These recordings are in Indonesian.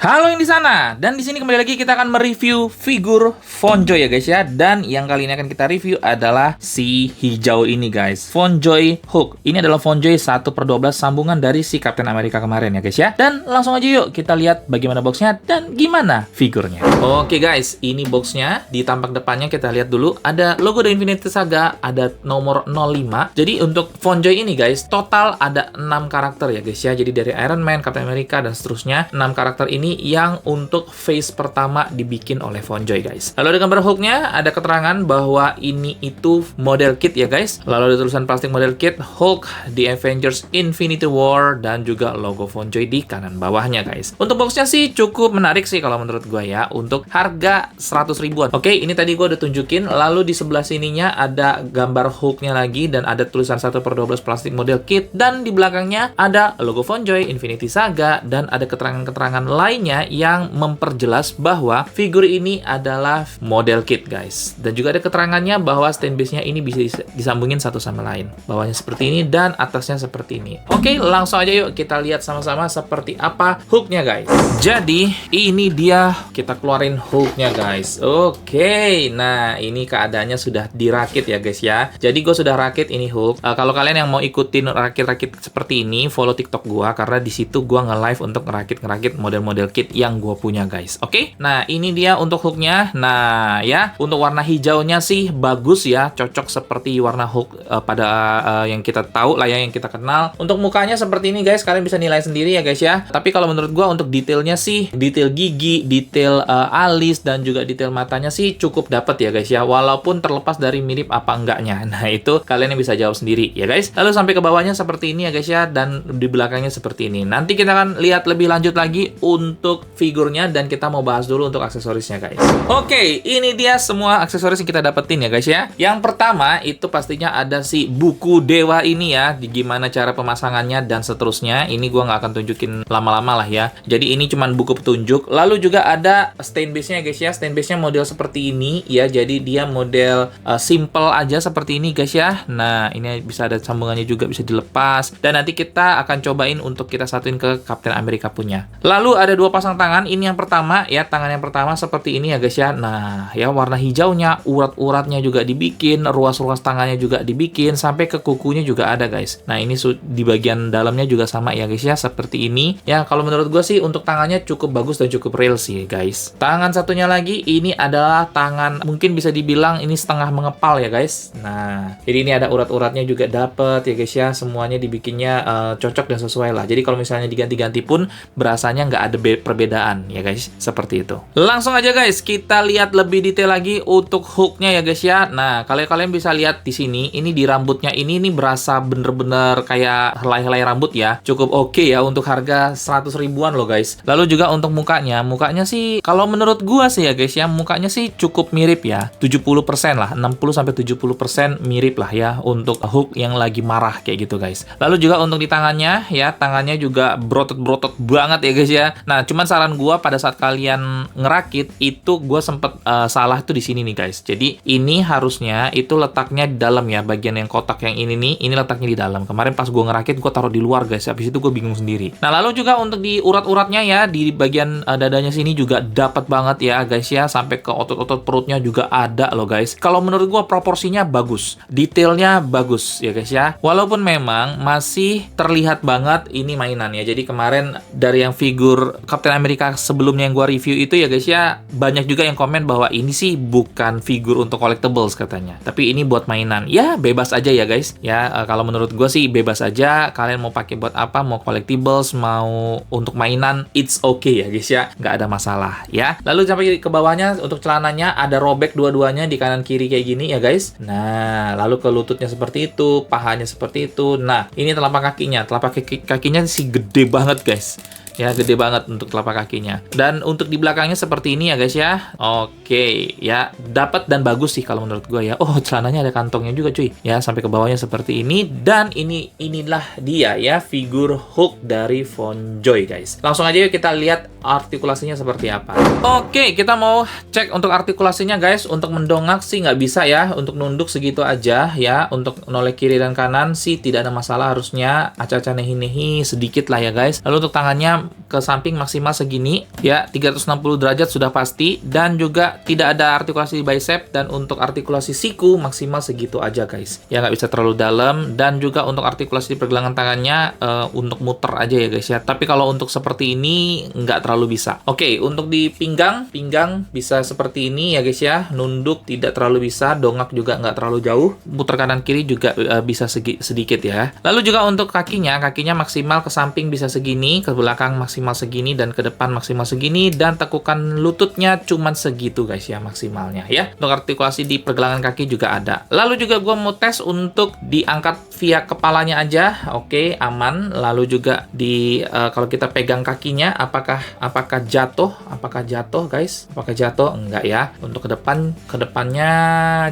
Halo yang di sana, dan di sini kembali lagi kita akan mereview figur Fonjoy ya guys ya. Dan yang kali ini akan kita review adalah si hijau ini guys, Fonjoy Hulk. Ini adalah Fonjoy 1/12 sambungan dari si Captain America kemarin ya guys ya. Dan langsung aja yuk kita lihat bagaimana boxnya dan gimana figurnya. Oke guys, ini boxnya. Di tampak depannya kita lihat dulu ada logo dari Infinity Saga, ada nomor 05. Jadi untuk Fonjoy ini guys, total ada 6 karakter ya guys ya. Jadi dari Iron Man, Captain America dan seterusnya. 6 karakter ini yang untuk phase pertama dibikin oleh Fonjoy guys. Lalu ada gambar Hulk-nya, ada keterangan bahwa ini itu model kit ya guys. Lalu ada tulisan plastik model kit Hulk The Avengers Infinity War dan juga logo Fonjoy di kanan bawahnya guys. Untuk boxnya sih cukup menarik sih kalau menurut gue ya, untuk harga 100 ribuan. Oke, ini tadi gue udah tunjukin. Lalu di sebelah sininya ada gambar Hulk-nya lagi dan ada tulisan 1/12 plastik model kit, dan di belakangnya ada logo Fonjoy Infinity Saga dan ada keterangan-keterangan lain yang memperjelas bahwa figur ini adalah model kit guys. Dan juga ada keterangannya bahwa stand base-nya ini bisa disambungin satu sama lain. Bawahnya seperti ini dan atasnya seperti ini. Oke, langsung aja yuk kita lihat sama-sama seperti apa Hulk-nya guys. Jadi ini dia, kita keluarin Hulk-nya guys. Oke, nah ini keadaannya sudah dirakit ya guys ya. Jadi gue sudah rakit ini Hulk. Kalau kalian yang mau ikutin rakit-rakit seperti ini, follow TikTok gue karena di situ gue nge-live untuk ngerakit model-model kit yang gue punya guys. Oke, nah ini dia untuk Hulk-nya. Nah ya, untuk warna hijaunya sih bagus ya, cocok seperti warna Hulk pada yang kita tahu lah ya, yang kita kenal. Untuk mukanya seperti ini guys, kalian bisa nilai sendiri ya guys ya. Tapi kalau menurut gue untuk detailnya sih, detail gigi, detail alis dan juga detail matanya sih cukup dapet ya guys ya, walaupun terlepas dari mirip apa enggaknya. Nah itu kalian yang bisa jawab sendiri ya guys. Lalu sampai ke bawahnya seperti ini ya guys ya, dan di belakangnya seperti ini. Nanti kita akan lihat lebih lanjut lagi untuk figurnya, dan kita mau bahas dulu untuk aksesorisnya guys. Oke, ini dia semua aksesoris yang kita dapetin ya guys ya. Yang pertama itu pastinya ada si buku dewa ini ya, di gimana cara pemasangannya dan seterusnya. Ini gua nggak akan tunjukin lama-lama lah ya. Jadi ini cuman buku petunjuk. Lalu juga ada stand base-nya guys ya. Stand base-nya model seperti ini ya. Jadi dia model simple aja seperti ini guys ya. Nah ini bisa ada sambungannya juga, bisa dilepas. Dan nanti kita akan cobain untuk kita satuin ke Captain America punya. Lalu ada dua pasang tangan. Ini yang pertama ya, tangan yang pertama seperti ini ya guys ya. Nah ya, warna hijaunya, urat-uratnya juga dibikin, ruas-ruas tangannya juga dibikin, sampai ke kukunya juga ada guys. Nah ini di bagian dalamnya juga sama ya guys ya, seperti ini ya. Kalau menurut gue sih untuk tangannya cukup bagus dan cukup real sih guys. Tangan satunya lagi ini adalah tangan, mungkin bisa dibilang ini setengah mengepal ya guys. Nah jadi ini ada urat-uratnya juga dapet ya guys ya, semuanya dibikinnya cocok dan sesuai lah. Jadi kalau misalnya diganti-ganti pun berasanya nggak ada perbedaan ya guys, seperti itu. Langsung aja guys, kita lihat lebih detail lagi untuk Hulk-nya ya guys ya. Nah, kalian bisa lihat di sini, ini di rambutnya ini berasa bener-bener kayak helai-helai rambut ya. Cukup oke ya untuk harga 100 ribuan loh guys. Lalu juga untuk mukanya sih kalau menurut gua sih ya guys ya, mukanya sih cukup mirip ya. 70% lah, 60-70% mirip lah ya untuk Hulk yang lagi marah kayak gitu guys. Lalu juga untuk di tangannya ya, tangannya juga brotot-brotot banget ya guys ya. Nah, cuman saran gua pada saat kalian ngerakit itu, gua sempet salah tuh di sini nih guys. Jadi ini harusnya itu letaknya di dalam ya, bagian yang kotak yang ini nih, ini letaknya di dalam. Kemarin pas gua ngerakit gua taruh di luar guys, habis itu gua bingung sendiri. Nah lalu juga untuk di urat-uratnya ya, di bagian dadanya sini juga dapat banget ya guys ya, sampai ke otot-otot perutnya juga ada loh guys. Kalau menurut gua proporsinya bagus, detailnya bagus ya guys ya, walaupun memang masih terlihat banget ini mainan ya. Jadi kemarin dari yang figur Captain America sebelumnya yang gua review itu ya guys ya, banyak juga yang komen bahwa ini sih bukan figur untuk collectibles katanya, tapi ini buat mainan. Ya bebas aja ya guys ya, kalau menurut gue sih bebas aja, kalian mau pakai buat apa, mau collectibles, mau untuk mainan, it's okay ya guys ya, nggak ada masalah ya. Lalu sampai ke bawahnya untuk celananya ada robek dua-duanya di kanan kiri kayak gini ya guys. Nah lalu ke lututnya seperti itu, pahanya seperti itu. Nah ini telapak kakinya sih gede banget guys ya, gede banget untuk telapak kakinya. Dan untuk di belakangnya seperti ini ya guys ya. Oke ya, dapat dan bagus sih kalau menurut gue ya. Oh, celananya ada kantongnya juga cuy ya, sampai ke bawahnya seperti ini. Dan inilah dia ya, figur Hulk dari Fonjoy guys. Langsung aja yuk kita lihat artikulasinya seperti apa. Oke, kita mau cek untuk artikulasinya guys. Untuk mendongak sih nggak bisa ya, untuk nunduk segitu aja ya. Untuk noleh kiri dan kanan sih tidak ada masalah, harusnya acak-acak nehi-nehi sedikit lah ya guys. Lalu untuk tangannya ke samping maksimal segini ya, 360 derajat sudah pasti, dan juga tidak ada artikulasi di bicep, dan untuk artikulasi siku maksimal segitu aja guys ya, nggak bisa terlalu dalam. Dan juga untuk artikulasi di pergelangan tangannya untuk muter aja ya guys ya, tapi kalau untuk seperti ini nggak terlalu bisa. Oke, untuk di pinggang bisa seperti ini ya guys ya, nunduk tidak terlalu bisa, dongak juga nggak terlalu jauh, muter kanan kiri juga bisa sedikit ya. Lalu juga untuk kakinya maksimal ke samping bisa segini, ke belakang maksimal segini, dan ke depan maksimal segini, dan tekukan lututnya cuman segitu guys ya maksimalnya ya. Untuk artikulasi di pergelangan kaki juga ada. Lalu juga gue mau tes untuk diangkat via kepalanya aja. Oke, aman. Lalu juga di kalau kita pegang kakinya apakah jatuh guys? Apakah jatuh? Enggak ya. Untuk kedepannya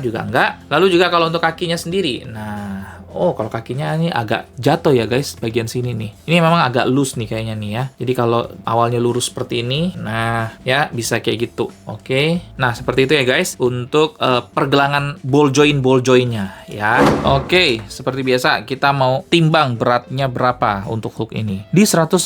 juga enggak. Lalu juga kalau untuk kakinya sendiri, nah, kalau kakinya ini agak jatuh ya guys, bagian sini nih. Ini memang agak loose nih kayaknya nih ya. Jadi kalau awalnya lurus seperti ini, nah ya bisa kayak gitu. Oke. Nah, seperti itu ya guys untuk pergelangan ball joint-nya ya. Oke, seperti biasa kita mau timbang beratnya berapa untuk hook ini. Di 110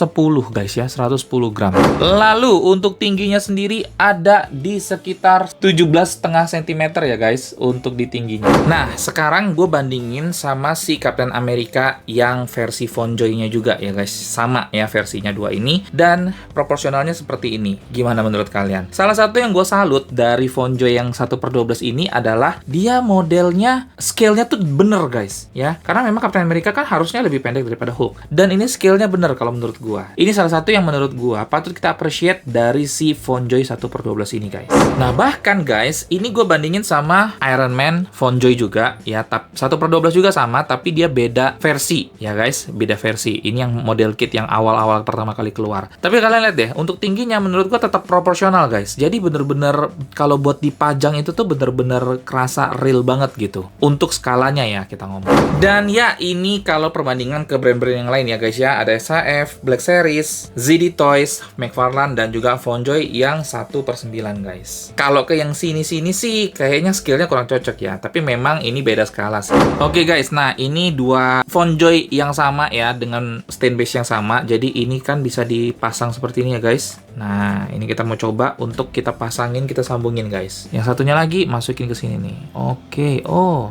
guys ya, 110 gram. Lalu untuk tingginya sendiri ada di sekitar 17,5 cm ya guys untuk di tingginya. Nah, sekarang gue bandingin sama si Captain America yang versi FonJoy-nya juga ya guys. Sama ya versinya dua ini, dan proporsionalnya seperti ini. Gimana menurut kalian? Salah satu yang gue salut dari FonJoy yang 1/12 ini adalah dia modelnya, scale-nya tuh bener guys ya. Karena memang Captain America kan harusnya lebih pendek daripada Hulk, dan ini scale-nya bener kalau menurut gue. Ini salah satu yang menurut gue patut kita appreciate dari si FonJoy 1/12 ini guys. Nah, bahkan guys, ini gue bandingin sama Iron Man FonJoy juga ya, 1/12 juga sama, tapi dia beda versi ya guys, beda versi. Ini yang model kit yang awal-awal pertama kali keluar. Tapi kalian lihat deh, untuk tingginya menurut gua tetap proporsional guys. Jadi bener-bener kalau buat dipajang itu tuh bener-bener kerasa real banget gitu. Untuk skalanya ya kita ngomong. Dan ya ini kalau perbandingan ke brand-brand yang lain ya guys ya, ada SHF, Black Series, ZD Toys, McFarlane, dan juga FonJoy yang 1/9 guys. Kalau ke yang sini-sini sih kayaknya skillnya kurang cocok ya, tapi memang ini beda skala sih. Oke guys, nah ini dua FonJoy yang sama ya, dengan stand base yang sama. Jadi ini kan bisa dipasang seperti ini ya guys. Nah, ini kita mau coba untuk kita pasangin, kita sambungin guys. Yang satunya lagi masukin ke sini nih. Oke,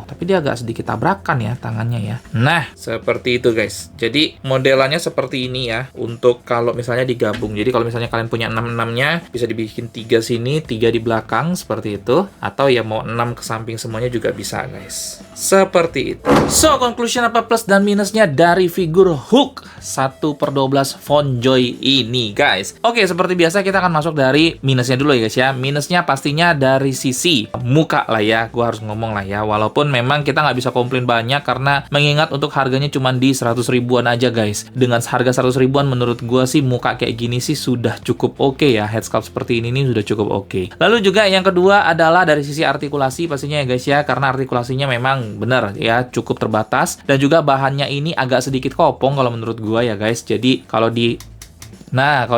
tapi dia agak sedikit tabrakan ya tangannya ya. Nah, seperti itu guys. Jadi modelannya seperti ini ya, untuk kalau misalnya digabung. Jadi kalau misalnya kalian punya 6-6-nya, bisa dibikin 3 sini, 3 di belakang seperti itu. Atau ya mau 6 ke samping semuanya juga bisa guys. Seperti itu. So, conclusion apa plus dan minusnya dari figur Hulk 1/12 FonJoy ini guys. Oke, seperti biasa kita akan masuk dari minusnya dulu ya guys ya. Minusnya pastinya dari sisi muka lah ya, gue harus ngomong lah ya. Walaupun memang kita nggak bisa komplain banyak, karena mengingat untuk harganya cuma di 100 ribuan aja guys. Dengan harga 100 ribuan menurut gue sih muka kayak gini sih sudah cukup oke ya. Head sculpt seperti ini nih sudah cukup oke. Lalu juga yang kedua adalah dari sisi artikulasi pastinya ya guys ya, karena artikulasinya memang benar ya, cukup terbatas, dan juga bahannya ini agak sedikit kopong kalau menurut gua ya guys. Jadi kalau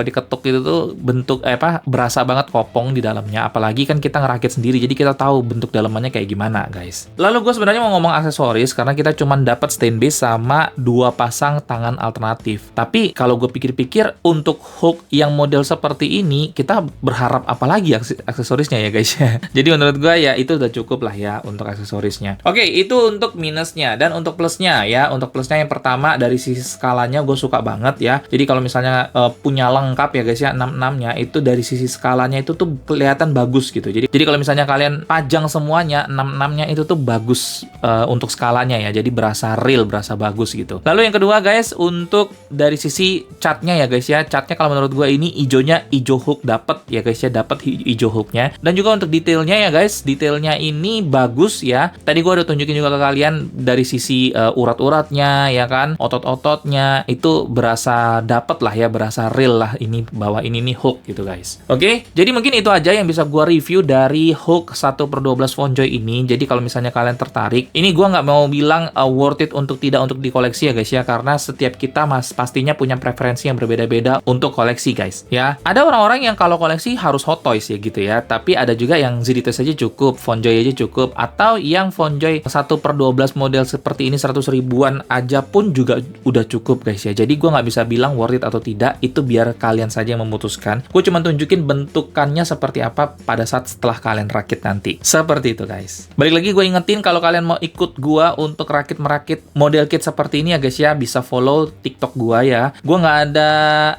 diketuk itu tuh bentuk berasa banget kopong di dalamnya. Apalagi kan kita ngerakit sendiri, jadi kita tahu bentuk dalamannya kayak gimana guys. Lalu gue sebenarnya mau ngomong aksesoris, karena kita cuma dapat stand base sama 2 pasang tangan alternatif. Tapi kalau gue pikir-pikir, untuk Hulk yang model seperti ini, kita berharap apa lagi aksesorisnya ya guys ya. Jadi menurut gue ya itu udah cukup lah ya untuk aksesorisnya. Oke, itu untuk minusnya. Dan untuk plusnya ya, untuk plusnya yang pertama dari sisi skalanya gue suka banget ya. Jadi kalau misalnya punya lengkap ya guys ya, 6-6-nya itu dari sisi skalanya itu tuh kelihatan bagus gitu. Jadi kalau misalnya kalian pajang semuanya 6-6-nya itu tuh bagus untuk skalanya ya. Jadi berasa real, berasa bagus gitu. Lalu yang kedua guys, untuk dari sisi catnya ya guys ya. Catnya kalau menurut gue ini ijonya ijo Hulk dapet ya guys ya, dapet ijo Hulknya. Dan juga untuk detailnya ya guys, detailnya ini bagus ya. Tadi gue udah tunjukin juga ke kalian dari sisi urat-uratnya ya kan, otot-ototnya itu berasa dapet lah ya, berasa real lah ini, bahwa ini nih Hulk gitu guys. Oke, jadi mungkin itu aja yang bisa gua review dari Hulk 1/12 FonJoy ini. Jadi kalau misalnya kalian tertarik, ini gua nggak mau bilang worth it untuk tidak untuk dikoleksi ya guys ya, karena setiap kita pastinya punya preferensi yang berbeda-beda untuk koleksi guys ya. Ada orang-orang yang kalau koleksi harus Hot Toys ya gitu ya, tapi ada juga yang ZD Toys aja cukup, FonJoy aja cukup, atau yang FonJoy 1/12 model seperti ini 100 ribuan aja pun juga udah cukup guys ya. Jadi gua nggak bisa bilang worth it atau tidak, itu biar kalian saja yang memutuskan. Gue cuma tunjukin bentukannya seperti apa pada saat setelah kalian rakit nanti. Seperti itu guys. Balik lagi gue ingetin kalau kalian mau ikut gue untuk merakit model kit seperti ini ya guys ya, bisa follow TikTok gue ya. Gue nggak ada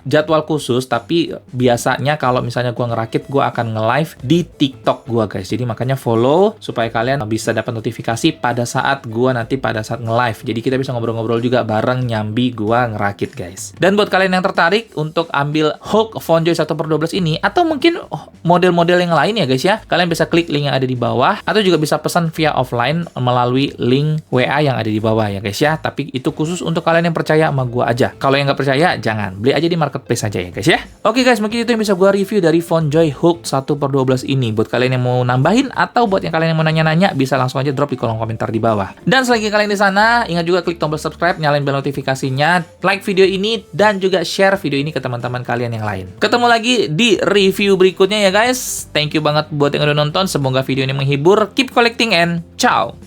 jadwal khusus, tapi biasanya kalau misalnya gue ngerakit, gue akan nge-live di TikTok gue guys. Jadi makanya follow supaya kalian bisa dapat notifikasi pada saat gue nanti pada saat nge-live. Jadi kita bisa ngobrol-ngobrol juga bareng nyambi gue ngerakit guys. Dan buat kalian yang tertarik untuk ambil Hulk FonJoy 1/12 ini, atau mungkin model-model yang lain ya guys ya, kalian bisa klik link yang ada di bawah, atau juga bisa pesan via offline melalui link WA yang ada di bawah ya guys ya. Tapi itu khusus untuk kalian yang percaya sama gue aja. Kalau yang nggak percaya, jangan. Beli aja di marketplace aja ya guys ya. Oke guys, mungkin itu yang bisa gue review dari FonJoy Hulk 1/12 ini. Buat kalian yang mau nambahin atau buat yang kalian yang mau nanya-nanya, bisa langsung aja drop di kolom komentar di bawah. Dan selagi kalian di sana, ingat juga klik tombol subscribe, nyalain bel notifikasinya, like video ini, dan juga share video ini ke teman-teman kalian yang lain. Ketemu lagi di review berikutnya ya guys. Thank you banget buat yang udah nonton. Semoga video ini menghibur. Keep collecting and ciao!